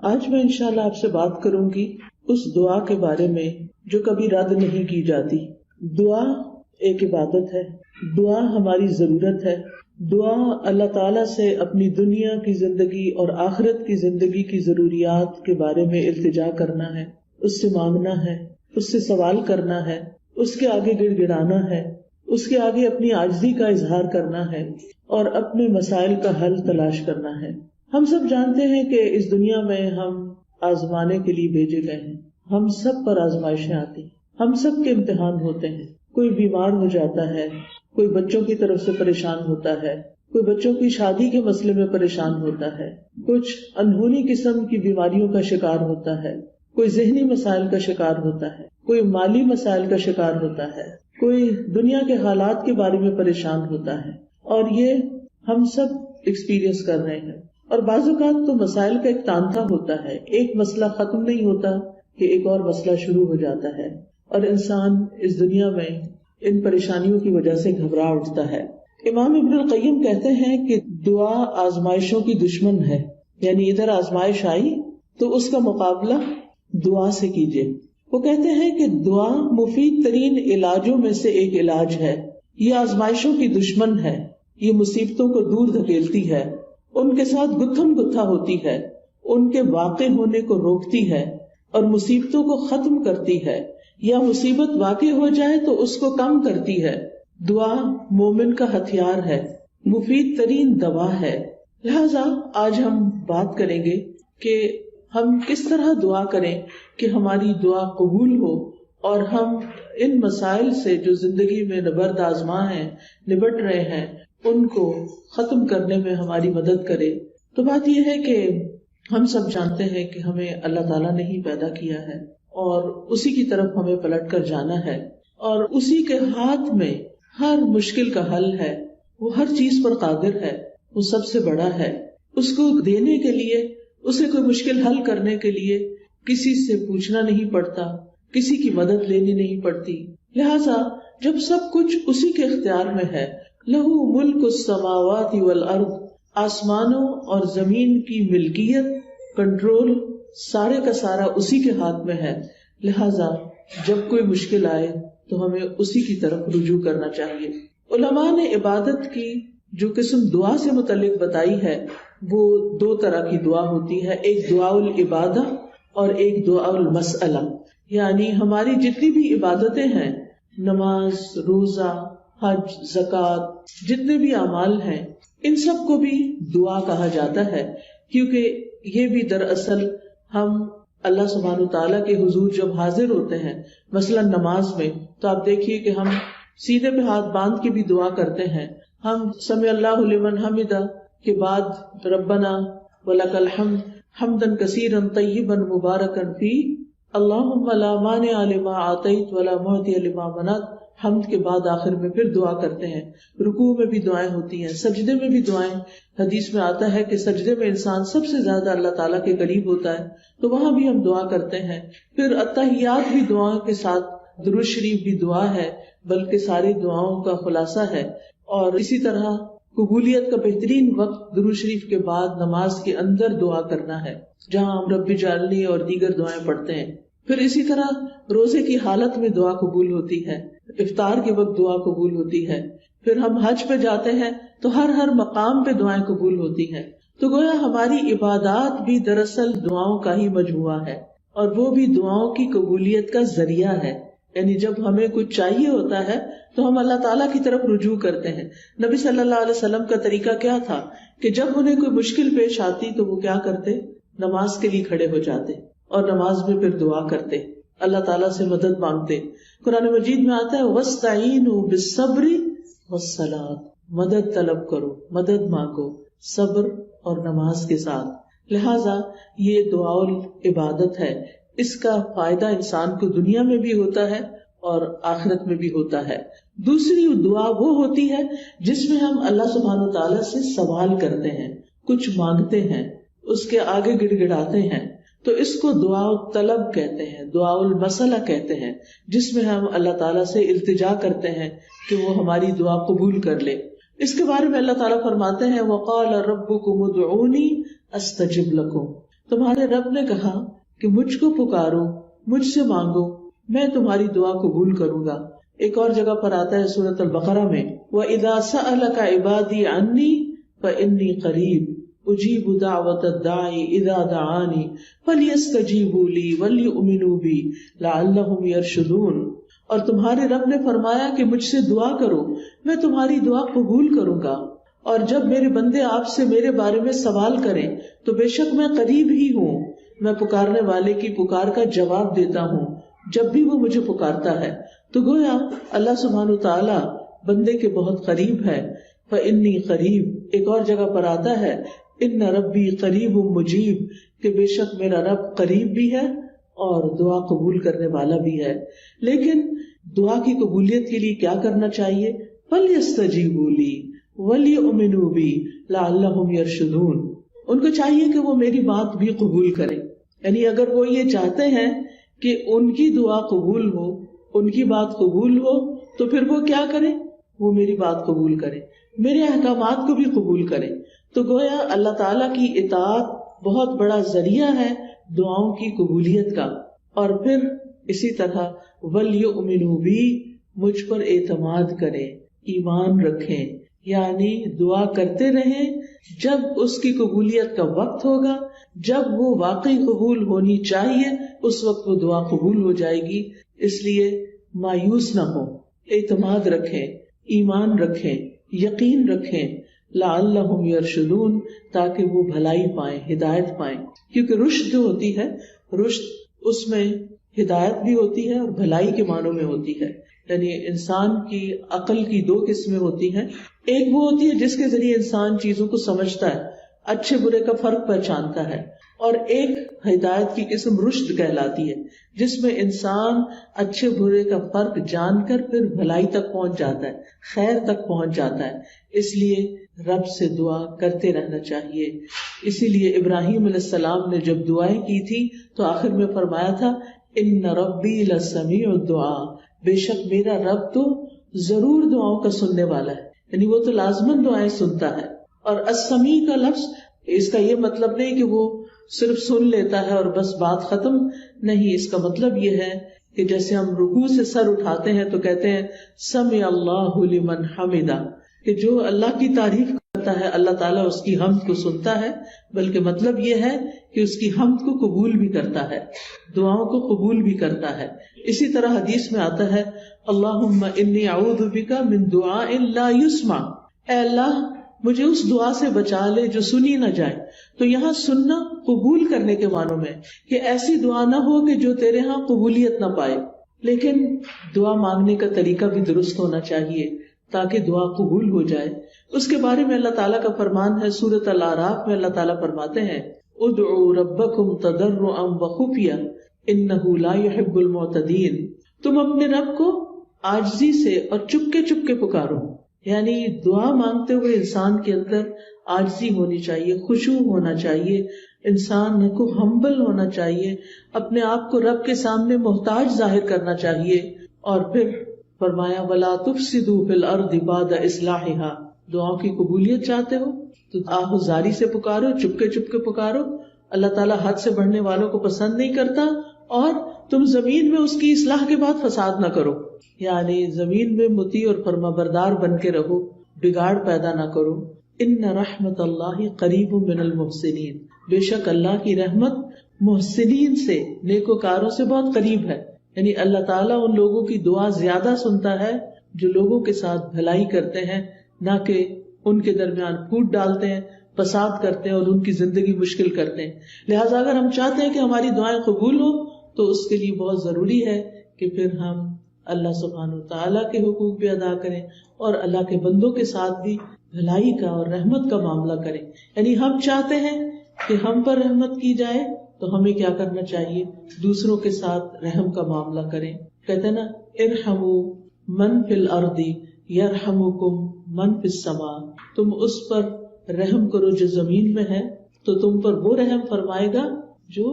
آج میں انشاءاللہ آپ سے بات کروں گی اس دعا کے بارے میں جو کبھی رد نہیں کی جاتی. دعا ایک عبادت ہے، دعا ہماری ضرورت ہے. دعا اللہ تعالیٰ سے اپنی دنیا کی زندگی اور آخرت کی زندگی کی ضروریات کے بارے میں التجا کرنا ہے، اس سے مانگنا ہے، اس سے سوال کرنا ہے، اس کے آگے گڑ گڑانا ہے، اس کے آگے اپنی عاجزی کا اظہار کرنا ہے اور اپنے مسائل کا حل تلاش کرنا ہے. ہم سب جانتے ہیں کہ اس دنیا میں ہم آزمانے کے لیے بھیجے گئے ہیں. ہم سب پر آزمائشیں آتی ہیں، ہم سب کے امتحان ہوتے ہیں. کوئی بیمار ہو جاتا ہے، کوئی بچوں کی طرف سے پریشان ہوتا ہے، کوئی بچوں کی شادی کے مسئلے میں پریشان ہوتا ہے، کچھ انہونی قسم کی بیماریوں کا شکار ہوتا ہے، کوئی ذہنی مسائل کا شکار ہوتا ہے، کوئی مالی مسائل کا شکار ہوتا ہے، کوئی دنیا کے حالات کے بارے میں پریشان ہوتا ہے. اور یہ ہم سب ایکسپیرئنس کر رہے ہیں. اور بعض اوقات تو مسائل کا ایک تانتا ہوتا ہے، ایک مسئلہ ختم نہیں ہوتا کہ ایک اور مسئلہ شروع ہو جاتا ہے، اور انسان اس دنیا میں ان پریشانیوں کی وجہ سے گھبرا اٹھتا ہے. امام ابن القیم کہتے ہیں کہ دعا آزمائشوں کی دشمن ہے، یعنی ادھر آزمائش آئی تو اس کا مقابلہ دعا سے کیجیے. وہ کہتے ہیں کہ دعا مفید ترین علاجوں میں سے ایک علاج ہے. یہ آزمائشوں کی دشمن ہے، یہ مصیبتوں کو دور دھکیلتی ہے، ان کے ساتھ گتھم گتھا ہوتی ہے، ان کے واقع ہونے کو روکتی ہے اور مصیبتوں کو ختم کرتی ہے، یا مصیبت واقع ہو جائے تو اس کو کم کرتی ہے. دعا مومن کا ہتھیار ہے، مفید ترین دوا ہے. لہذا آج ہم بات کریں گے کہ ہم کس طرح دعا کریں کہ ہماری دعا قبول ہو اور ہم ان مسائل سے جو زندگی میں نبرد آزما ہیں، نبٹ رہے ہیں، ان کو ختم کرنے میں ہماری مدد کرے. تو بات یہ ہے کہ ہم سب جانتے ہیں کہ ہمیں اللہ تعالیٰ نے ہی پیدا کیا ہے اور اسی کی طرف ہمیں پلٹ کر جانا ہے، اور اسی کے ہاتھ میں ہر مشکل کا حل ہے. وہ ہر چیز پر قادر ہے، وہ سب سے بڑا ہے. اس کو دینے کے لیے، اسے کوئی مشکل حل کرنے کے لیے کسی سے پوچھنا نہیں پڑتا، کسی کی مدد لینی نہیں پڑتی. لہذا جب سب کچھ اسی کے اختیار میں ہے، لہو ملک السماوات والارض، آسمانوں اور زمین کی ملکیت، کنٹرول، سارے کا سارا اسی کے ہاتھ میں ہے. لہذا جب کوئی مشکل آئے تو ہمیں اسی کی طرف رجوع کرنا چاہیے. علماء نے عبادت کی جو قسم دعا سے متعلق بتائی ہے وہ دو طرح کی دعا ہوتی ہے، ایک دعا العبادہ اور ایک دعا المسئلہ. یعنی ہماری جتنی بھی عبادتیں ہیں، نماز، روزہ، حج، زکوٰۃ، جتنے بھی اعمال ہیں، ان سب کو بھی دعا کہا جاتا ہے، کیونکہ یہ بھی دراصل ہم اللہ سبحانہ تعالیٰ کے حضور جب حاضر ہوتے ہیں، مثلا نماز میں، تو آپ دیکھیے کہ ہم سینے پہ ہاتھ باندھ کے بھی دعا کرتے ہیں. ہم سمع اللہ لمن حمدہ کے بعد ربنا ولک الحمد حمدا کثیرا طیبا مبارکا فیہ اللہم لا مانع لما اعطیت ولا معطی لما منعت، حمد کے بعد آخر میں پھر دعا کرتے ہیں. رکوع میں بھی دعائیں ہوتی ہیں، سجدے میں بھی دعائیں. حدیث میں آتا ہے کہ سجدے میں انسان سب سے زیادہ اللہ تعالیٰ کے قریب ہوتا ہے، تو وہاں بھی ہم دعا کرتے ہیں. پھر التحیات بھی دعاؤں کے ساتھ، درود شریف بھی دعا ہے، بلکہ ساری دعاؤں کا خلاصہ ہے. اور اسی طرح قبولیت کا بہترین وقت درود شریف کے بعد نماز کے اندر دعا کرنا ہے، جہاں ہم رب اجعلنی اور دیگر دعائیں پڑھتے ہیں. پھر اسی طرح روزے کی حالت میں دعا قبول ہوتی ہے، افطار کے وقت دعا قبول ہوتی ہے. پھر ہم حج پہ جاتے ہیں تو ہر مقام پہ دعائیں قبول ہوتی ہیں. تو گویا ہماری عبادات بھی دراصل دعاؤں کا ہی مجموعہ ہے، اور وہ بھی دعاؤں کی قبولیت کا ذریعہ ہے. یعنی جب ہمیں کچھ چاہیے ہوتا ہے تو ہم اللہ تعالیٰ کی طرف رجوع کرتے ہیں. نبی صلی اللہ علیہ وسلم کا طریقہ کیا تھا کہ جب انہیں کوئی مشکل پیش آتی تو وہ کیا کرتے؟ نماز کے لیے کھڑے ہو جاتے اور نماز میں پھر دعا کرتے، اللہ تعالیٰ سے مدد مانگتے. قرآن مجید میں آتا ہے وَاسْتَعِینُوا بِالصَّبْرِ وَالصَّلَاةِ، مدد طلب کرو، مدد مانگو صبر اور نماز کے ساتھ. لہٰذا یہ دعا العبادت ہے، اس کا فائدہ انسان کو دنیا میں بھی ہوتا ہے اور آخرت میں بھی ہوتا ہے. دوسری دعا وہ ہوتی ہے جس میں ہم اللہ سبحانہ تعالیٰ سے سوال کرتے ہیں، کچھ مانگتے ہیں، اس کے آگے گڑ گڑاتے ہیں، تو اس کو دعا الطلب کہتے ہیں، دعا المسئلہ کہتے ہیں، جس میں ہم اللہ تعالیٰ سے التجا کرتے ہیں کہ وہ ہماری دعا قبول کر لے. اس کے بارے میں اللہ تعالیٰ فرماتے ہیں وَقَالَ رَبُّكُمُ ادْعُونِي أَسْتَجِبْ لَكُمْ، تمہارے رب نے کہا کہ مجھ کو پکارو، مجھ سے مانگو، میں تمہاری دعا قبول کروں گا۔ ایک اور جگہ پر آتا ہے سورۃ البقرہ میں، وَإِذَا سَأَلَكَ عِبَادِي عَنِّي فَإِنِّي قَرِيبٌ أُجِيبُ دَعْوَةَ الدَّاعِ إِذَا دَعَانِ فَلْيَسْتَجِيبُوا لِي وَلْيُؤْمِنُوا بِي لَعَلَّهُمْ يَرْشُدُونَ۔ اور تمہارے رب نے فرمایا کہ مجھ سے دعا کرو، میں تمہاری دعا قبول کروں گا، اور جب میرے بندے آپ سے میرے بارے میں سوال کریں تو بے شک میں قریب ہی ہوں، میں پکارنے والے کی پکار کا جواب دیتا ہوں جب بھی وہ مجھے پکارتا ہے۔ تو گویا اللہ سبحانہ وتعالی بندے کے بہت قریب ہے۔ فإنی قریب، ایک اور جگہ پر آتا ہے ان ربی قریب مجیب، کہ بے شک میرا رب قریب بھی ہے اور دعا قبول کرنے والا بھی ہے۔ لیکن دعا کی قبولیت کے لیے کیا کرنا چاہیے؟ فَلْيَسْتَجِيبُوا لِي وَلْيُؤْمِنُوا بِي لَعَلَّهُمْ يَرْشُدُونَ۔ ان کو چاہیے کہ وہ میری بات بھی قبول کریں، یعنی اگر وہ یہ چاہتے ہیں کہ ان کی دعا قبول ہو، ان کی بات قبول ہو، تو پھر وہ کیا کریں؟ وہ میری بات قبول کریں، میرے احکامات کو بھی قبول کریں۔ تو گویا اللہ تعالیٰ کی اطاعت بہت بڑا ذریعہ ہے دعاؤں کی قبولیت کا۔ اور پھر اسی طرح وَلْيُؤْمِنُوا بِي، مجھ پر اعتماد کریں، ایمان رکھیں، یعنی دعا کرتے رہیں، جب اس کی قبولیت کا وقت ہوگا، جب وہ واقعی قبول ہونی چاہیے، اس وقت وہ دعا قبول ہو جائے گی۔ اس لیے مایوس نہ ہو، اعتماد رکھیں، ایمان رکھیں، یقین رکھیں، لعلہم یرشدون، تاکہ وہ بھلائی پائیں، ہدایت پائیں۔ کیونکہ رشد جو ہوتی ہے، رشد اس میں ہدایت بھی ہوتی ہے اور بھلائی کے معنوں میں ہوتی ہے۔ یعنی انسان کی عقل کی دو قسمیں ہوتی ہیں، ایک وہ ہوتی ہے جس کے ذریعے انسان چیزوں کو سمجھتا ہے، اچھے برے کا فرق پہچانتا ہے، اور ایک ہدایت کی قسم رشد کہلاتی ہے، جس میں انسان اچھے برے کا فرق جان کر پھر بھلائی تک پہنچ جاتا ہے، خیر تک پہنچ جاتا ہے۔ اس لیے رب سے دعا کرتے رہنا چاہیے۔ اسی لیے ابراہیم علیہ السلام نے جب دعائیں کی تھی تو آخر میں فرمایا تھا ان ربی لسمیع الدعاء، بے شک میرا رب تو ضرور دعاؤں کا سننے والا ہے، یعنی وہ تو لازماً دعائیں سنتا ہے۔ اور السمیع کا لفظ، اس کا یہ مطلب نہیں کہ وہ صرف سن لیتا ہے اور بس بات ختم، نہیں، اس کا مطلب یہ ہے کہ جیسے ہم رکوع سے سر اٹھاتے ہیں تو کہتے ہیں سمع اللہ لمن حمدہ، کہ جو اللہ کی تعریف کرتا ہے اللہ تعالیٰ اس کی حمد کو سنتا ہے، بلکہ مطلب یہ ہے کہ اس کی حمد کو قبول بھی کرتا ہے، دعاؤں کو قبول بھی کرتا ہے۔ اسی طرح حدیث میں آتا ہے اللہم انی اعوذ بک من دعاء لا یسمع، اے اللہ مجھے اس دعا سے بچا لے جو سنی نہ جائے۔ تو یہاں سننا قبول کرنے کے معنوں میں، کہ ایسی دعا نہ ہو کہ جو تیرے ہاں قبولیت نہ پائے، لیکن دعا مانگنے کا طریقہ بھی درست ہونا چاہیے تاکہ دعا قبول ہو جائے۔ اس کے بارے میں اللہ تعالیٰ کا فرمان ہے سورۃ الاعراف میں، اللہ تعالیٰ فرماتے ہیں ادعوا ربکم تضرعا وخفیا انہ لا يحب المعتدین، تم اپنے رب کو عاجزی سے اور چپ کے پکارو، یعنی دعا مانگتے ہوئے انسان کے اندر عاجزی ہونی چاہیے، خشوع ہونا چاہیے، انسان کو ہمبل ہونا چاہیے، اپنے آپ کو رب کے سامنے محتاج ظاہر کرنا چاہیے۔ اور پھر فرمایا وَلَا تُفْسِدُوا فِي الْأَرْضِ بَعْدَ إِصْلَاحِهَا، دعاؤں کی قبولیت چاہتے ہو تو آہوزاری سے پکارو، چپ کے پکارو۔ اللہ تعالیٰ حد سے بڑھنے والوں کو پسند نہیں کرتا، اور تم زمین میں اس کی اصلاح کے بعد فساد نہ کرو، یعنی زمین میں مطیع اور فرما بردار بن کے رہو، بگاڑ پیدا نہ کرو۔ ان رحمت اللہ قریب من المحسنین، بے شک اللہ کی رحمت محسنین سے، نیکوکاروں سے بہت قریب ہے، یعنی اللہ تعالیٰ ان لوگوں کی دعا زیادہ سنتا ہے جو لوگوں کے ساتھ بھلائی کرتے ہیں، نہ کہ ان کے درمیان پھوٹ ڈالتے ہیں، فساد کرتے ہیں اور ان کی زندگی مشکل کرتے ہیں۔ لہٰذا اگر ہم چاہتے ہیں کہ ہماری دعائیں قبول ہو تو اس کے لیے بہت ضروری ہے کہ پھر ہم اللہ سبحانہ وتعالیٰ کے حقوق بھی ادا کریں اور اللہ کے بندوں کے ساتھ بھی بھلائی کا اور رحمت کا معاملہ کریں۔ یعنی ہم چاہتے ہیں کہ ہم پر رحمت کی جائے تو ہمیں کیا کرنا چاہیے؟ دوسروں کے ساتھ رحم کا معاملہ کریں۔ کہتے ہیں نا ارحموا من فی الارض یرحمکم من فی السماء، تم اس پر رحم کرو جو زمین میں ہے تو تم پر وہ رحم فرمائے گا جو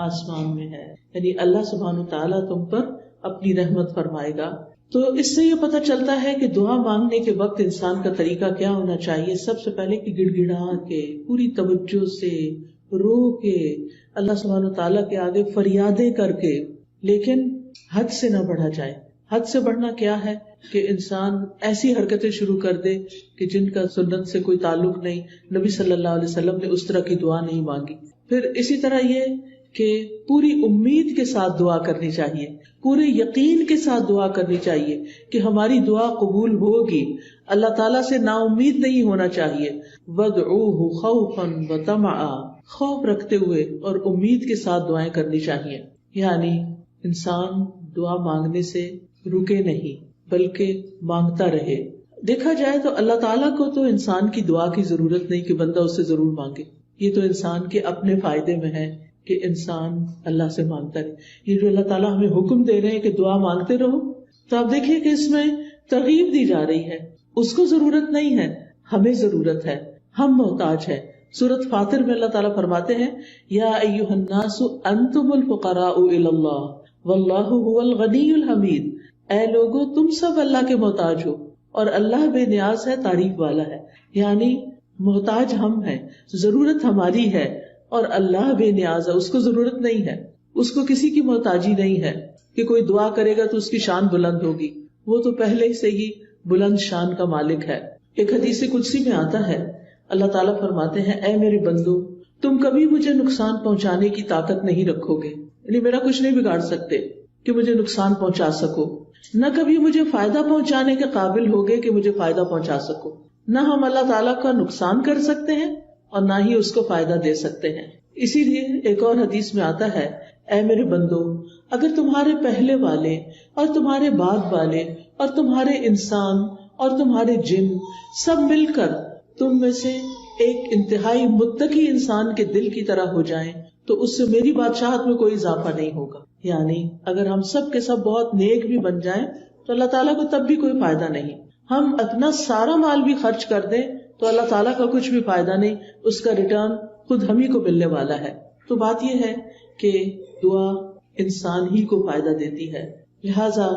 آسمان میں ہے، یعنی اللہ سبحانہ وتعالیٰ تم پر اپنی رحمت فرمائے گا۔ تو اس سے یہ پتہ چلتا ہے کہ دعا مانگنے کے وقت انسان کا طریقہ کیا ہونا چاہیے۔ سب سے پہلے کہ گڑ گڑا کے پوری توجہ سے رو کے, اللہ سبحانہ تعالیٰ کے آگے فریادیں کر کے, لیکن حد سے نہ بڑھا جائے. حد سے بڑھنا کیا ہے کہ انسان ایسی حرکتیں شروع کر دے کہ جن کا سنت سے کوئی تعلق نہیں. نبی صلی اللہ علیہ وسلم نے اس طرح کی دعا نہیں مانگی. پھر اسی طرح یہ کہ پوری امید کے ساتھ دعا کرنی چاہیے, پورے یقین کے ساتھ دعا کرنی چاہیے کہ ہماری دعا قبول ہوگی. اللہ تعالیٰ سے نا امید نہیں ہونا چاہیے. وَادْعُوهُ خَوْفًا وَطَمَعًا, خوف رکھتے ہوئے اور امید کے ساتھ دعائیں کرنی چاہیے. یعنی انسان دعا مانگنے سے رکے نہیں بلکہ مانگتا رہے. دیکھا جائے تو اللہ تعالیٰ کو تو انسان کی دعا کی ضرورت نہیں کہ بندہ اس سے ضرور مانگے. یہ تو انسان کے اپنے فائدے میں ہے کہ انسان اللہ سے مانگتا رہے. یہ جو اللہ تعالیٰ ہمیں حکم دے رہے ہیں کہ دعا مانگتے رہو, تو آپ دیکھیے کہ اس میں ترغیب دی جا رہی ہے. اس کو ضرورت نہیں ہے, ہمیں ضرورت ہے, ہم محتاج ہیں. سورۃ فاطر میں اللہ تعالیٰ فرماتے ہیں یا ایھا الناس انتم الفقراء الی اللہ واللہ هو الغنی الحمید. اے لوگو تم سب اللہ کے محتاج ہو اور اللہ بے نیاز ہے, تعریف والا ہے. یعنی محتاج ہم ہیں, ضرورت ہماری ہے اور اللہ بے نیاز ہے, اس کو ضرورت نہیں ہے, اس کو کسی کی محتاجی نہیں ہے کہ کوئی دعا کرے گا تو اس کی شان بلند ہوگی. وہ تو پہلے سے ہی بلند شان کا مالک ہے. ایک حدیث قدسی میں آتا ہے, اللہ تعالیٰ فرماتے ہیں اے میرے بندو تم کبھی مجھے نقصان پہنچانے کی طاقت نہیں رکھو گے, یعنی میرا کچھ نہیں بگاڑ سکتے کہ مجھے نقصان پہنچا سکو, نہ کبھی مجھے فائدہ پہنچانے کے قابل ہوگے کہ مجھے فائدہ پہنچا سکو. نہ ہم اللہ تعالیٰ کا نقصان کر سکتے ہیں اور نہ ہی اس کو فائدہ دے سکتے ہیں. اسی لیے ایک اور حدیث میں آتا ہے اے میرے بندو اگر تمہارے پہلے والے اور تمہارے بعد والے اور تمہارے انسان اور تمہارے جن سب مل کر تم میں سے ایک انتہائی متقی انسان کے دل کی طرح ہو جائیں تو اس سے میری بادشاہت میں کوئی اضافہ نہیں ہوگا. یعنی اگر ہم سب کے سب بہت نیک بھی بن جائیں تو اللہ تعالیٰ کو تب بھی کوئی فائدہ نہیں. ہم اپنا سارا مال بھی خرچ کر دیں تو اللہ تعالیٰ کا کچھ بھی فائدہ نہیں, اس کا ریٹرن خود ہم ہی کو ملنے والا ہے. تو بات یہ ہے کہ دعا انسان ہی کو فائدہ دیتی ہے, لہذا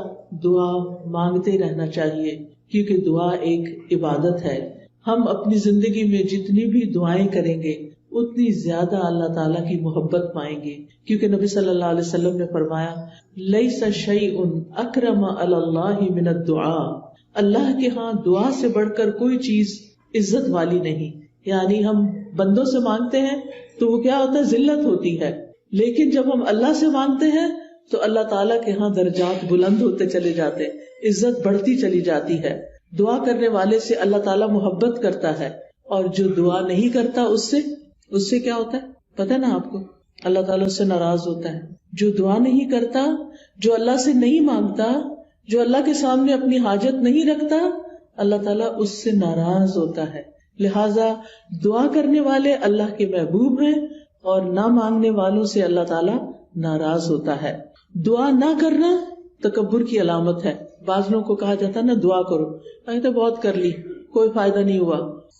دعا مانگتے رہنا چاہیے کیونکہ دعا ایک عبادت ہے. ہم اپنی زندگی میں جتنی بھی دعائیں کریں گے اتنی زیادہ اللہ تعالیٰ کی محبت پائیں گے, کیونکہ نبی صلی اللہ علیہ وسلم نے فرمایا لیس شیء اکرم علی اللہ من الدعاء, اللہ کے ہاں دعا سے بڑھ کر کوئی چیز عزت والی نہیں. یعنی ہم بندوں سے مانگتے ہیں تو وہ کیا ہوتا ہے, ذلت ہوتی ہے, لیکن جب ہم اللہ سے مانگتے ہیں تو اللہ تعالیٰ کے ہاں درجات بلند ہوتے چلے جاتے, عزت بڑھتی چلی جاتی ہے. دعا کرنے والے سے اللہ تعالیٰ محبت کرتا ہے اور جو دعا نہیں کرتا اس سے کیا ہوتا ہے پتہ نا آپ کو, اللہ تعالیٰ اس سے ناراض ہوتا ہے. جو دعا نہیں کرتا, جو اللہ سے نہیں مانگتا, جو اللہ کے سامنے اپنی حاجت نہیں رکھتا, اللہ تعالیٰ اس سے ناراض ہوتا ہے. لہٰذا دعا کرنے والے اللہ کے محبوب ہیں اور نہ مانگنے والوں سے اللہ تعالیٰ ناراض ہوتا ہے. دعا نہ کرنا تکبر کی علامت ہے. بعض لوگوں کو کہا جاتا ہے نا دعا کرو, کہتے بہت کر لی کوئی فائدہ نہیں ہوا,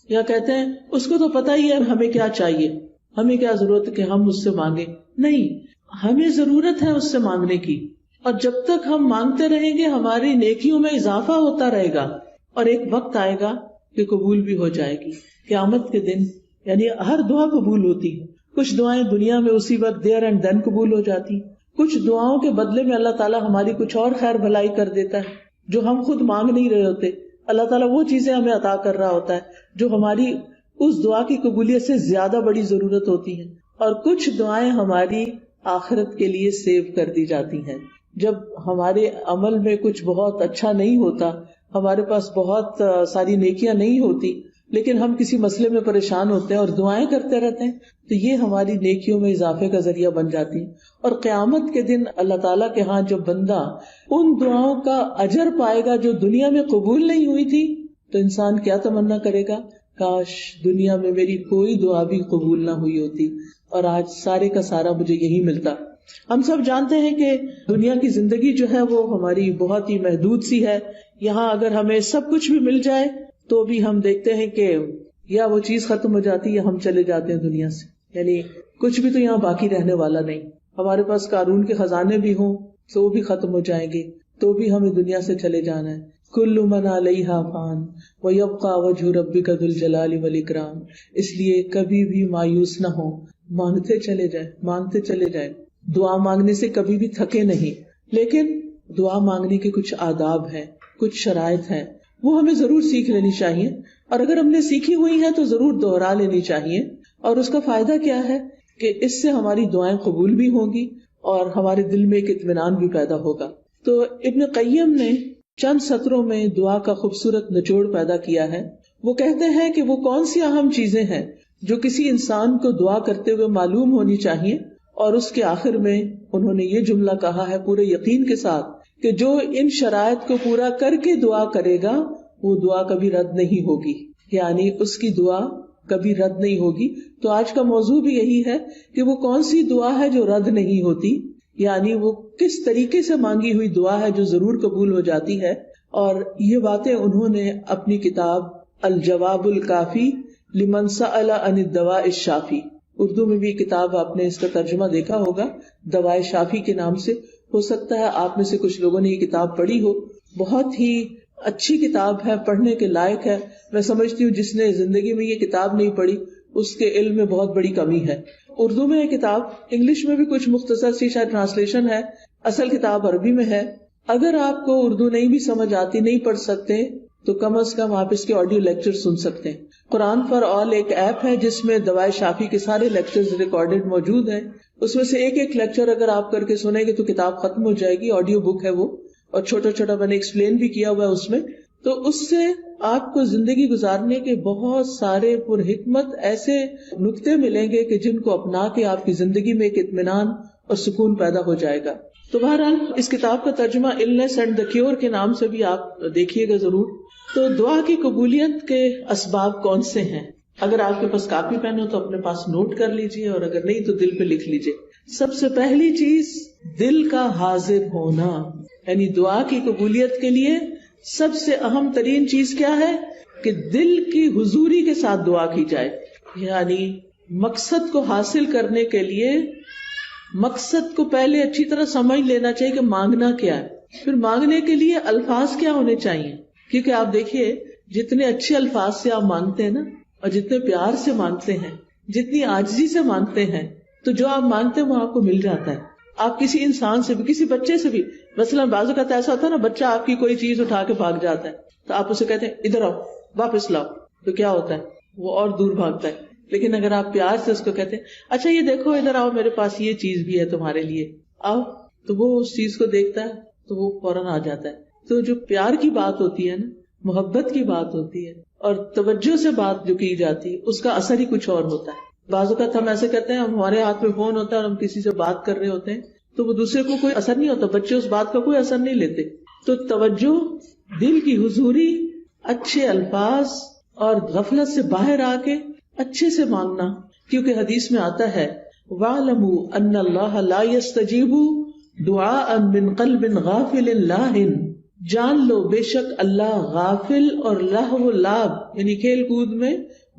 یا کہتے ہیں اس کو تو پتہ ہی ہے ہمیں کیا چاہیے, ہمیں کیا ضرورت ہے کہ ہم اس سے مانگے. نہیں, ہمیں ضرورت ہے اس سے مانگنے کی, اور جب تک ہم مانگتے رہیں گے ہماری نیکیوں میں اضافہ ہوتا رہے گا اور ایک وقت آئے گا کہ قبول بھی ہو جائے گی. قیامت کے دن یعنی ہر دعا قبول ہوتی ہے. کچھ دعائیں دنیا میں اسی وقت دیر اینڈ دین قبول ہو جاتی, کچھ دعاؤں کے بدلے میں اللہ تعالیٰ ہماری کچھ اور خیر بھلائی کر دیتا ہے جو ہم خود مانگ نہیں رہے ہوتے. اللہ تعالیٰ وہ چیزیں ہمیں عطا کر رہا ہوتا ہے جو ہماری اس دعا کی قبولیت سے زیادہ بڑی ضرورت ہوتی ہے, اور کچھ دعائیں ہماری آخرت کے لیے سیو کر دی جاتی ہیں. جب ہمارے عمل میں کچھ بہت اچھا نہیں ہوتا, ہمارے پاس بہت ساری نیکیاں نہیں ہوتی, لیکن ہم کسی مسئلے میں پریشان ہوتے ہیں اور دعائیں کرتے رہتے ہیں, تو یہ ہماری نیکیوں میں اضافے کا ذریعہ بن جاتی ہیں. اور قیامت کے دن اللہ تعالیٰ کے ہاں جو بندہ ان دعاؤں کا اجر پائے گا جو دنیا میں قبول نہیں ہوئی تھی, تو انسان کیا تمنا کرے گا, کاش دنیا میں میری کوئی دعا بھی قبول نہ ہوئی ہوتی اور آج سارے کا سارا مجھے یہی ملتا. ہم سب جانتے ہیں کہ دنیا کی زندگی جو ہے وہ ہماری بہت ہی محدود سی ہے. یہاں اگر ہمیں سب کچھ بھی مل جائے تو بھی ہم دیکھتے ہیں کہ یا وہ چیز ختم ہو جاتی ہے یا ہم چلے جاتے ہیں دنیا سے. یعنی کچھ بھی تو یہاں باقی رہنے والا نہیں. ہمارے پاس قارون کے خزانے بھی ہوں تو وہ بھی ختم ہو جائیں گے, تو بھی ہمیں دنیا سے چلے جانا ہے. کل من علیہا فان ویبقى وجہ ربک ذو الجلال والاکرام. اس لیے کبھی بھی مایوس نہ ہو, مانگتے چلے جائیں، مانگتے چلے جائیں. دعا مانگنے سے کبھی بھی تھکے نہیں. لیکن دعا مانگنے کے کچھ آداب ہیں، کچھ شرائط ہیں، وہ ہمیں ضرور سیکھ لینی چاہیے. اور اگر ہم نے سیکھی ہوئی ہیں تو ضرور دوہرا لینی چاہیے. اور اس کا فائدہ کیا ہے کہ اس سے ہماری دعائیں قبول بھی ہوں گی اور ہمارے دل میں ایک اطمینان بھی پیدا ہوگا. تو ابن قیم نے چند سطروں میں دعا کا خوبصورت نچوڑ پیدا کیا ہے. وہ کہتے ہیں کہ وہ کون سی اہم چیزیں ہیں جو کسی انسان کو دعا کرتے ہوئے معلوم ہونی چاہیے. اور اس کے آخر میں انہوں نے یہ جملہ کہا ہے پورے یقین کے ساتھ کہ جو ان شرائط کو پورا کر کے دعا کرے گا وہ دعا کبھی رد نہیں ہوگی، یعنی اس کی دعا کبھی رد نہیں ہوگی. تو آج کا موضوع بھی یہی ہے کہ وہ کون سی دعا ہے جو رد نہیں ہوتی، یعنی وہ کس طریقے سے مانگی ہوئی دعا ہے جو ضرور قبول ہو جاتی ہے. اور یہ باتیں انہوں نے اپنی کتاب الجواب الکافی لمن سأل عن الدواء الشافی، اردو میں بھی کتاب آپ نے اس کا ترجمہ دیکھا ہوگا دوائے شافی کے نام سے. ہو سکتا ہے آپ میں سے کچھ لوگوں نے یہ کتاب پڑھی ہو. بہت ہی اچھی کتاب ہے، پڑھنے کے لائق ہے. میں سمجھتی ہوں جس نے زندگی میں یہ کتاب نہیں پڑھی اس کے علم میں بہت بڑی کمی ہے. اردو میں یہ کتاب، انگلش میں بھی کچھ مختصر سی شاید ٹرانسلیشن ہے، اصل کتاب عربی میں ہے. اگر آپ کو اردو نہیں بھی سمجھ آتی، نہیں پڑھ سکتے، تو کم از کم آپ اس کے آڈیو لیکچر سن سکتے ہیں. قرآن فار آل ایک ایپ ہے جس میں دوائے شافی کے سارے لیکچرز ریکارڈڈ موجود ہیں. اس میں سے ایک لیکچر اگر آپ کر کے سنیں گے تو کتاب ختم ہو جائے گی. آڈیو بک ہے وہ، اور چھوٹا چھوٹا میں نے ایکسپلین بھی کیا ہوا ہے اس میں. تو اس سے آپ کو زندگی گزارنے کے بہت سارے پر حکمت ایسے نکتے ملیں گے کہ جن کو اپنا کے آپ کی زندگی میں ایک اطمینان اور سکون پیدا ہو جائے گا. تو بہرحال اس کتاب کا ترجمہ النس اینڈ دا کیور کے نام سے بھی آپ دیکھیے گا ضرور. تو دعا کی قبولیت کے اسباب کون سے ہیں؟ اگر آپ کے پاس کاپی پین ہو تو اپنے پاس نوٹ کر لیجئے، اور اگر نہیں تو دل پہ لکھ لیجئے. سب سے پہلی چیز دل کا حاضر ہونا، یعنی دعا کی قبولیت کے لیے سب سے اہم ترین چیز کیا ہے کہ دل کی حضوری کے ساتھ دعا کی جائے. یعنی مقصد کو حاصل کرنے کے لیے مقصد کو پہلے اچھی طرح سمجھ لینا چاہیے کہ مانگنا کیا ہے. پھر مانگنے کے لیے الفاظ کیا ہونے چاہیے، کیونکہ آپ دیکھیے جتنے اچھے الفاظ سے آپ مانگتے ہیں نا، اور جتنے پیار سے مانگتے ہیں، جتنی عاجزی سے مانگتے ہیں، تو جو آپ مانگتے ہیں وہ آپ کو مل جاتا ہے. آپ کسی انسان سے بھی، کسی بچے سے بھی، مثلا بعض اوقات ایسا ہوتا ہے نا، بچہ آپ کی کوئی چیز اٹھا کے بھاگ جاتا ہے تو آپ اسے کہتے ہیں ادھر آؤ، واپس لاؤ، تو کیا ہوتا ہے، وہ اور دور بھاگتا ہے. لیکن اگر آپ پیار سے اس کو کہتے ہیں اچھا یہ دیکھو ادھر آؤ، میرے پاس یہ چیز بھی ہے تمہارے لیے، آؤ، تو وہ اس چیز کو دیکھتا ہے تو وہ فوراً آ جاتا ہے. تو جو پیار کی بات ہوتی ہے نا، محبت کی بات ہوتی ہے، اور توجہ سے بات جو کی جاتی ہے، اس کا اثر ہی کچھ اور ہوتا ہے. بعض اوقات ہم ایسے کرتے ہیں، ہمارے ہاتھ میں فون ہوتا ہے اور ہم کسی سے بات کر رہے ہوتے ہیں تو وہ دوسرے کو کوئی اثر نہیں ہوتا، بچے اس بات کا کوئی اثر نہیں لیتے. تو توجہ، دل کی حضوری، اچھے الفاظ، اور غفلت سے باہر آ کے اچھے سے مانگنا. کیونکہ حدیث میں آتا ہے وَاعْلَمُوا أَنَّ اللَّهَ لَا يَسْتَجِيبُ دُعَاءً مِّن قَلْبٍ غَافِلٍ لَاهٍ، جان لو بے شک اللہ غافل اور لہو لعب یعنی کھیل کود میں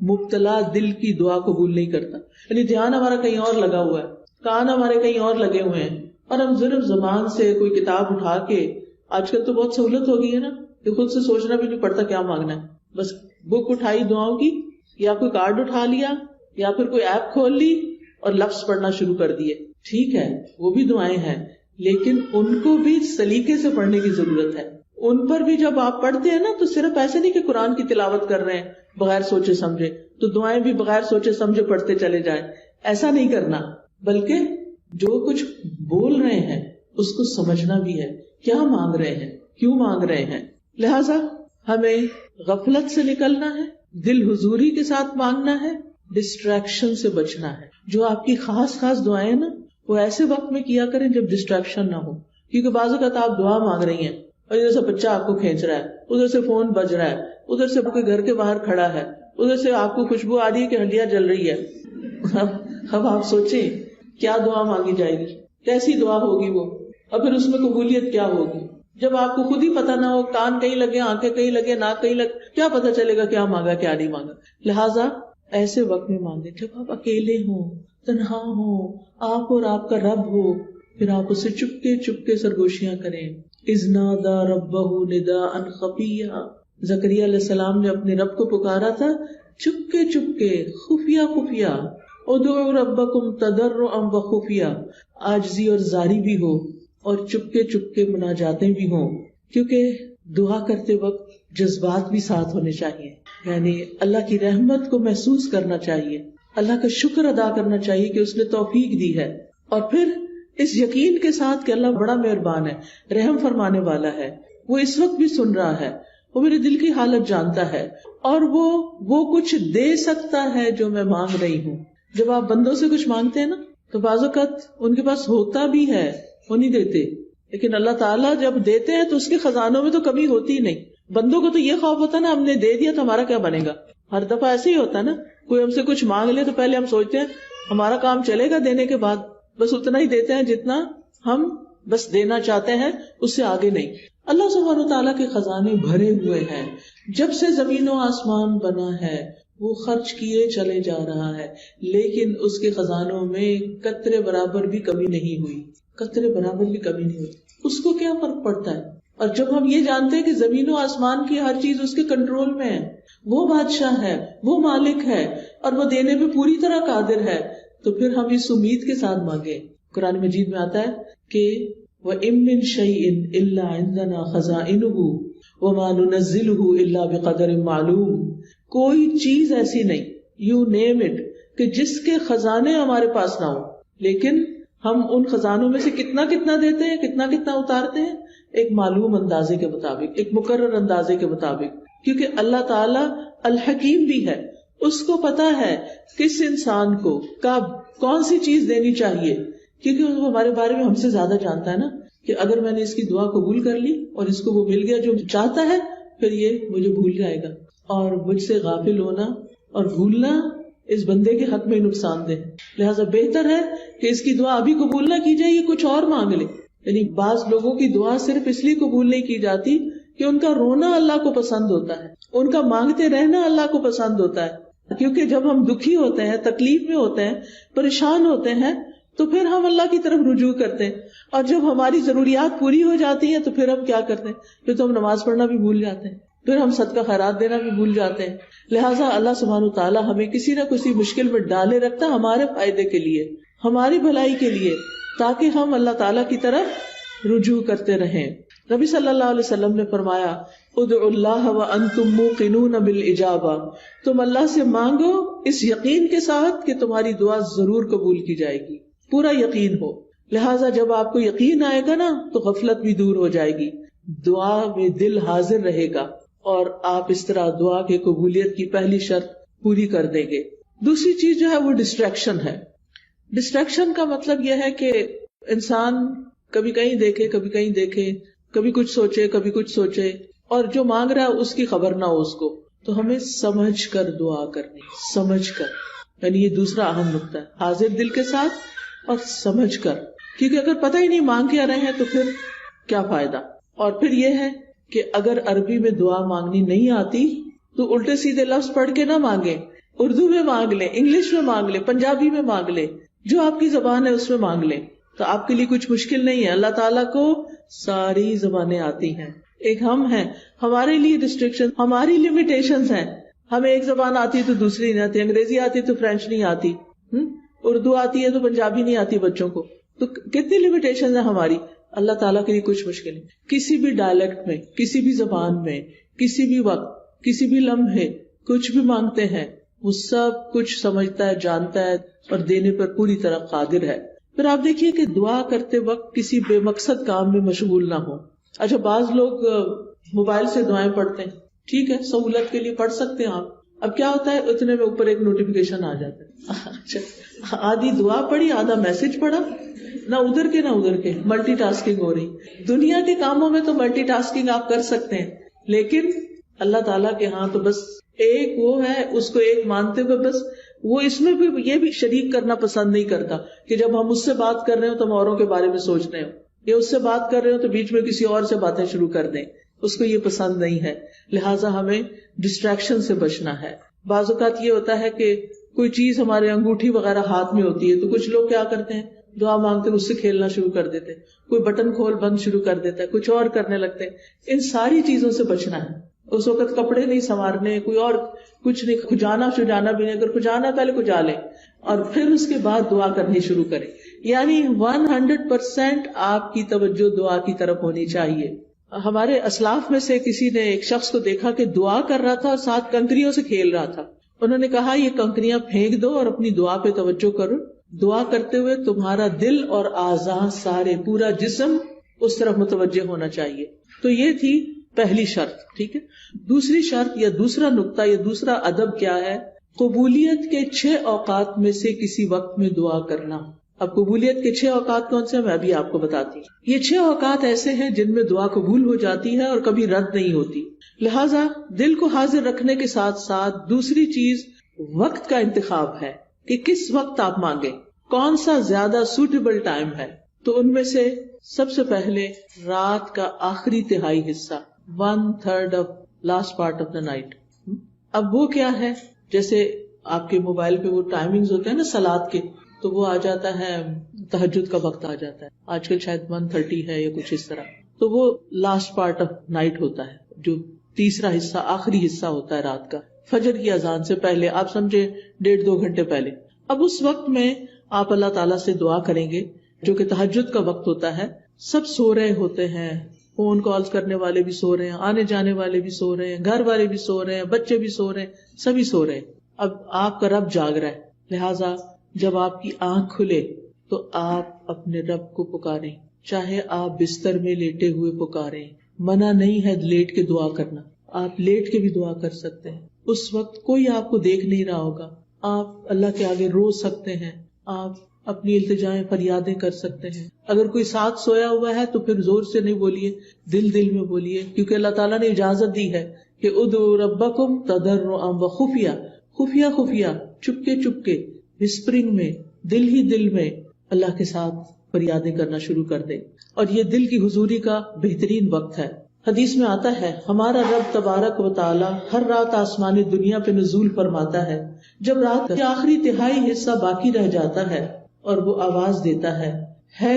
مبتلا دل کی دعا قبول نہیں کرتا. یعنی دھیان ہمارا کہیں اور لگا ہوا ہے، کان ہمارے کہیں اور لگے ہوئے ہیں، اور ہم صرف زبان سے کوئی کتاب اٹھا کے، آج کل تو بہت سہولت ہو گئی ہے نا کہ خود سے سوچنا بھی نہیں پڑتا کیا مانگنا ہے، بس بک اٹھائی دعاؤں کی، یا کوئی کارڈ اٹھا لیا، یا پھر کوئی ایپ کھول لی اور لفظ پڑھنا شروع کر دیے. ٹھیک ہے وہ بھی دعائیں ہیں، لیکن ان کو بھی سلیقے سے پڑھنے کی ضرورت ہے. ان پر بھی جب آپ پڑھتے ہیں نا تو صرف ایسے نہیں کہ قرآن کی تلاوت کر رہے ہیں بغیر سوچے سمجھے تو دعائیں بھی بغیر سوچے سمجھے پڑھتے چلے جائیں، ایسا نہیں کرنا، بلکہ جو کچھ بول رہے ہیں اس کو سمجھنا بھی ہے، کیا مانگ رہے ہیں، کیوں مانگ رہے ہیں. لہذا ہمیں غفلت سے نکلنا ہے، دل حضوری کے ساتھ مانگنا ہے، ڈسٹریکشن سے بچنا ہے. جو آپ کی خاص خاص دعائیں نا وہ ایسے وقت میں کیا کریں جب ڈسٹریکشن نہ ہو. کیونکہ بعض اوقات آپ دعا مانگ رہی ہیں اور ادھر سے بچہ آپ کو کھینچ رہا ہے، ادھر سے فون بج رہا ہے، ادھر سے کوئی گھر کے باہر کھڑا ہے، ادھر سے آپ کو خوشبو آ رہی ہے کہ ہڈیاں جل رہی ہے. اب آپ سوچیں کیا دعا مانگی جائے گی، کیسی دعا ہوگی وہ، اور پھر اس میں قبولیت کیا ہوگی. جب آپ کو خود ہی پتہ نہ ہو، کان کہیں لگے، آنکھیں کہیں لگے، ناک کہیں لگے، کیا پتہ چلے گا کیا مانگا کیا نہیں مانگا. لہٰذا ایسے وقت میں مانگے جب آپ اکیلے ہوں، تنہا ہوں، آپ اور آپ کا رب ہو، پھر آپ اسے چپکے چپکے سرگوشیاں کریں. اذ نادى ربه نداء خفيا، زکریا علیہ السلام نے اپنے رب کو پکارا تھا چپکے چپکے، خفیہ خفیہ. ادعوا ربکم تضرعا وخفیا، عاجزی اور زاری بھی ہو اور چپکے چپکے مناجاتیں بھی ہوں، کیونکہ دعا کرتے وقت جذبات بھی ساتھ ہونے چاہیے. یعنی اللہ کی رحمت کو محسوس کرنا چاہیے، اللہ کا شکر ادا کرنا چاہیے کہ اس نے توفیق دی ہے، اور پھر اس یقین کے ساتھ کہ اللہ بڑا مہربان ہے، رحم فرمانے والا ہے، وہ اس وقت بھی سن رہا ہے، وہ میرے دل کی حالت جانتا ہے، اور وہ کچھ دے سکتا ہے جو میں مانگ رہی ہوں. جب آپ بندوں سے کچھ مانگتے ہیں نا تو بعض اوقات ان کے پاس ہوتا بھی ہے، وہ نہیں دیتے، لیکن اللہ تعالیٰ جب دیتے ہیں تو اس کے خزانوں میں تو کمی ہوتی ہی نہیں. بندوں کو تو یہ خوف ہوتا ہے نا، ہم نے دے دیا تو ہمارا کیا بنے گا. ہر دفعہ ایسے ہی ہوتا ہے نا، کوئی ہم سے کچھ مانگ لے تو پہلے ہم سوچتے ہیں ہمارا کام چلے گا دینے کے بعد، بس اتنا ہی دیتے ہیں جتنا ہم بس دینا چاہتے ہیں، اس سے آگے نہیں. اللہ سبحانہ وتعالیٰ کے خزانے بھرے ہوئے ہیں، جب سے زمین و آسمان بنا ہے وہ خرچ کیے چلے جا رہا ہے، لیکن اس کے خزانوں میں قطرے برابر بھی کمی نہیں ہوئی، قطرے برابر بھی کمی نہیں ہوئی. اس کو کیا فرق پڑتا ہے؟ اور جب ہم یہ جانتے ہیں کہ زمین و آسمان کی ہر چیز اس کے کنٹرول میں ہے، وہ بادشاہ ہے، وہ مالک ہے، اور وہ دینے پہ پوری طرح قادر ہے، تو پھر ہم اس امید کے ساتھ مانگے. قرآن مجید میں آتا ہے کہ وَإِن مِّن شَيْءٍ إِلَّا عِندَنَا خَزَائِنُهُ وَمَا نُنَزِّلُهُ إِلَّا بِقَدَرٍ مَّعْلُومٍ. کوئی چیز ایسی نہیں، یو نیم اٹ، کہ جس کے خزانے ہمارے پاس نہ ہو، لیکن ہم ان خزانوں میں سے کتنا کتنا دیتے ہیں، کتنا کتنا اتارتے ہیں، ایک معلوم اندازے کے مطابق، ایک مقرر اندازے کے مطابق. کیونکہ اللہ تعالیٰ الحکیم بھی ہے، اس کو پتا ہے کس انسان کو کب کون سی چیز دینی چاہیے، کیونکہ وہ ہمارے بارے میں ہم سے زیادہ جانتا ہے نا، کہ اگر میں نے اس کی دعا قبول کر لی اور اس کو وہ مل گیا جو چاہتا ہے، پھر یہ مجھے بھول جائے گا. اور مجھ سے غافل ہونا اور بھولنا اس بندے کے حق میں نقصان دہ، لہٰذا بہتر ہے کہ اس کی دعا ابھی قبول نہ کی جائے، یہ کچھ اور مانگ لے. یعنی بعض لوگوں کی دعا صرف اس لیے قبول نہیں کی جاتی کہ ان کا رونا اللہ کو پسند ہوتا ہے، ان کا مانگتے رہنا اللہ کو پسند ہوتا ہے. کیونکہ جب ہم دکھی ہوتے ہیں، تکلیف میں ہوتے ہیں، پریشان ہوتے ہیں، تو پھر ہم اللہ کی طرف رجوع کرتے ہیں، اور جب ہماری ضروریات پوری ہو جاتی ہیں تو پھر ہم کیا کرتے ہیں، پھر تو ہم نماز پڑھنا بھی بھول جاتے ہیں، پھر ہم صدقہ خیرات دینا بھی بھول جاتے ہیں. لہٰذا اللہ سبحانہ وتعالیٰ ہمیں کسی نہ کسی مشکل میں ڈالے رکھتا ہمارے فائدے کے لیے، ہماری بھلائی کے لیے، تاکہ ہم اللہ تعالیٰ کی طرف رجوع کرتے رہیں. نبی صلی اللہ علیہ وسلم نے فرمایا ادعوا اللہ وانتم موقنون بالاجابہ، تم اللہ سے مانگو اس یقین کے ساتھ کہ تمہاری دعا ضرور قبول کی جائے گی، پورا یقین ہو. لہٰذا جب آپ کو یقین آئے گا نا تو غفلت بھی دور ہو جائے گی، دعا میں دل حاضر رہے گا، اور آپ اس طرح دعا کے قبولیت کی پہلی شرط پوری کر دیں گے. دوسری چیز جو ہے وہ ڈسٹریکشن ہے. ڈسٹریکشن کا مطلب یہ ہے کہ انسان کبھی کہیں دیکھے، کبھی کہیں دیکھے، کبھی کچھ سوچے، کبھی کچھ سوچے، اور جو مانگ رہا ہے اس کی خبر نہ ہو اس کو. تو ہمیں سمجھ کر دعا کرنی، سمجھ کر، یعنی یہ دوسرا اہم نقطہ ہے، حاضر دل کے ساتھ اور سمجھ کر. کیونکہ اگر پتہ ہی نہیں مانگ کیا رہے ہیں تو پھر کیا فائدہ. اور پھر یہ ہے کہ اگر عربی میں دعا مانگنی نہیں آتی تو الٹے سیدھے لفظ پڑھ کے نہ مانگے، اردو میں مانگ لیں، انگلش میں مانگ لیں، پنجابی میں مانگ لیں، جو آپ کی زبان ہے اس میں مانگ لیں، تو آپ کے لیے کچھ مشکل نہیں ہے. اللہ تعالیٰ کو ساری زبانیں آتی ہیں، ایک ہم ہیں، ہمارے لیے ریسٹرکشن، ہماری لمیٹیشنز ہیں. ہمیں ایک زبان آتی ہے تو دوسری نہیں آتی، انگریزی آتی ہے تو فرینچ نہیں آتی، اردو آتی ہے تو پنجابی نہیں آتی بچوں کو. تو کتنی لمیٹیشنز ہیں ہماری. اللہ تعالیٰ کے لیے کچھ مشکل نہیں. کسی بھی ڈائلیکٹ میں، کسی بھی زبان میں، کسی بھی وقت، کسی بھی لمحے کچھ بھی مانگتے ہیں، وہ سب کچھ سمجھتا ہے، جانتا ہے، اور دینے پر پوری طرح قادر ہے. پھر آپ دیکھیے کہ دعا کرتے وقت کسی بے مقصد کام میں مشغول نہ ہو. اچھا بعض لوگ موبائل سے دعائیں پڑھتے ہیں، ٹھیک ہے، سہولت کے لیے پڑھ سکتے ہیں آپ. اب کیا ہوتا ہے، اتنے میں اوپر ایک نوٹیفیکیشن آ جاتا ہے. اچھا آدھی دعا پڑھی، آدھا میسج پڑھا، نہ ادھر کے نہ ادھر کے، ملٹی ٹاسکنگ ہو رہی. دنیا کے کاموں میں تو ملٹی ٹاسکنگ آپ کر سکتے ہیں، لیکن اللہ تعالیٰ کے ہاں تو بس ایک وہ ہے، اس کو ایک مانتے ہوئے بس وہ اس میں بھی یہ بھی شریک کرنا پسند نہیں کرتا کہ جب ہم اس سے بات کر رہے ہو تو ہم اوروں کے بارے میں سوچ رہے ہو، یا اس سے بات کر رہے ہو تو بیچ میں کسی اور سے باتیں شروع کر دیں. اس کو یہ پسند نہیں ہے. لہٰذا ہمیں ڈسٹریکشن سے بچنا ہے. بعض اوقات یہ ہوتا ہے کہ کوئی چیز ہمارے انگوٹھی وغیرہ ہاتھ میں ہوتی ہے تو کچھ لوگ کیا کرتے ہیں، دعا مانگتے اس سے کھیلنا شروع کر دیتے، کوئی بٹن کھول بند شروع کر دیتا ہے، کچھ اور کرنے لگتے ہیں. ان ساری چیزوں سے بچنا ہے. اس وقت کپڑے نہیں سنوارنے، کوئی اور کچھ نہیں، کھجانا شجانا بھی نہیں، اگر کھجانا پہلے کھجا لیں اور پھر اس کے بعد دعا کرنی شروع کریں. یعنی 100% آپ کی توجہ دعا کی طرف ہونی چاہیے. ہمارے اسلاف میں سے کسی نے ایک شخص کو دیکھا کہ دعا کر رہا تھا اور ساتھ کنکریوں سے کھیل رہا تھا. انہوں نے کہا یہ کنکریاں پھینک دو اور اپنی دعا پہ توجہ کرو. دعا کرتے ہوئے تمہارا دل اور اعضاء سارے، پورا جسم اس طرف متوجہ ہونا چاہیے. تو یہ تھی پہلی شرط. ٹھیک ہے. دوسری شرط یا دوسرا نقطہ یا دوسرا ادب کیا ہے؟ قبولیت کے 6 اوقات میں سے کسی وقت میں دعا کرنا. اب قبولیت کے 6 اوقات کون سے ہیں میں ابھی آپ کو بتاتی ہوں. یہ 6 اوقات ایسے ہیں جن میں دعا قبول ہو جاتی ہے اور کبھی رد نہیں ہوتی. لہٰذا دل کو حاضر رکھنے کے ساتھ ساتھ دوسری چیز وقت کا انتخاب ہے کہ کس وقت آپ مانگیں، کون سا زیادہ سوٹیبل ٹائم ہے. تو ان میں سے سب سے پہلے رات کا آخری تہائی حصہ، 1/3 of last part of the night. اب وہ کیا ہے؟ جیسے آپ کے موبائل پہ وہ ٹائمنگز ہوتے ہیں نا صلاۃ کے، تو وہ آ جاتا ہے تہجد کا وقت آ جاتا ہے. آج کل شاید 1:30 ہے یا کچھ اس طرح. تو وہ لاسٹ پارٹ آف نائٹ ہوتا ہے، جو تیسرا حصہ، آخری حصہ ہوتا ہے رات کا، فجر کی اذان سے پہلے. آپ سمجھے 1.5-2 گھنٹے پہلے. اب اس وقت میں آپ اللہ تعالیٰ سے دعا کریں گے، جو کہ تہجد کا وقت ہوتا ہے. سب سو رہے ہوتے ہیں، فون کالز کرنے والے بھی سو رہے ہیں، آنے جانے والے بھی سو رہے ہیں، گھر والے بھی سو رہے ہیں، بچے بھی سو رہے ہیں، سبھی سو رہے ہیں. اب آپ کا رب جاگ رہا ہے. لہٰذا جب آپ کی آنکھ کھلے تو آپ اپنے رب کو پکاریں، چاہے آپ بستر میں لیٹے ہوئے پکاریں. منع نہیں ہے لیٹ کے دعا کرنا، آپ لیٹ کے بھی دعا کر سکتے ہیں. اس وقت کوئی آپ کو دیکھ نہیں رہا ہوگا، آپ اللہ کے آگے رو سکتے ہیں، آپ اپنی التجائیں فریادیں کر سکتے ہیں. اگر کوئی ساتھ سویا ہوا ہے تو پھر زور سے نہیں بولیے، دل دل میں بولیے، کیونکہ اللہ تعالیٰ نے اجازت دی ہے کہ ادعوا ربکم تضرعا وخفیا، خفیہ خفیہ، چپکے چپکے، وسپرنگ میں، دل ہی دل میں اللہ کے ساتھ فریادیں کرنا شروع کر دیں. اور یہ دل کی حضوری کا بہترین وقت ہے. حدیث میں آتا ہے ہمارا رب تبارک و تعالی ہر رات آسمانی دنیا پہ نزول فرماتا ہے. جب رات کا آخری تہائی حصہ باقی رہ جاتا ہے اور وہ آواز دیتا ہے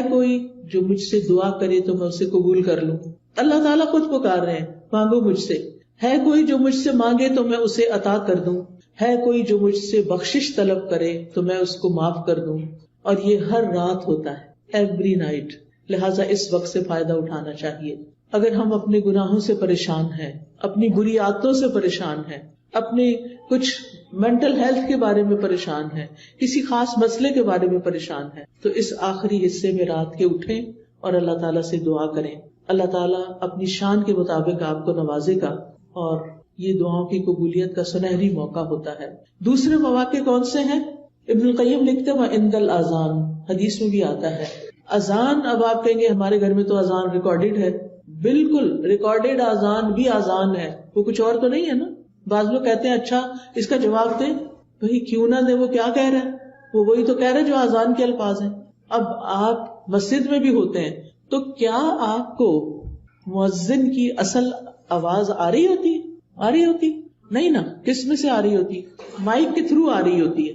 کوئی جو مجھ سے دعا کرے تو میں اسے قبول کر لوں. اللہ تعالیٰ خود پکار رہے ہیں، مانگو مجھ سے. ہے کوئی جو مجھ سے مانگے تو میں اسے عطا کر دوں. ہے کوئی جو مجھ سے بخشش طلب کرے تو میں اس کو معاف کر دوں. اور یہ ہر رات ہوتا ہے، ایوری نائٹ. لہٰذا اس وقت سے فائدہ اٹھانا چاہیے. اگر ہم اپنے گناہوں سے پریشان ہیں، اپنی بری عادتوں سے پریشان ہیں، اپنی کچھ مینٹل ہیلتھ کے بارے میں پریشان ہیں، کسی خاص مسئلے کے بارے میں پریشان ہیں، تو اس آخری حصے میں رات کے اٹھیں اور اللہ تعالیٰ سے دعا کریں. اللہ تعالیٰ اپنی شان کے مطابق آپ کو نوازے گا اور یہ دعاؤں کی قبولیت کا سنہری موقع ہوتا ہے. دوسرے مواقع کون سے ہیں؟ ابن القیم لکھتے ہیں وَعِنْدَ الْأَذَانِ، حدیث میں بھی آتا ہے اذان. اب آپ کہیں گے ہمارے گھر میں تو اذان ریکارڈیڈ ہے. بالکل ریکارڈیڈ اذان بھی اذان ہے، وہ کچھ اور تو نہیں ہے نا. بعض لوگ کہتے ہیں اچھا اس کا جواب دیں. بھئی کیوں نہ دیں، وہ کیا کہہ رہا ہے؟ وہ وہی تو کہہ رہا ہے جو اذان کے الفاظ ہیں. اب آپ مسجد میں بھی ہوتے ہیں تو کیا آپ کو مؤذن کی اصل آواز آ رہی ہوتی؟ نہیں نا. کس میں سے آ رہی ہوتی؟ مائک کے تھرو آ رہی ہوتی ہے.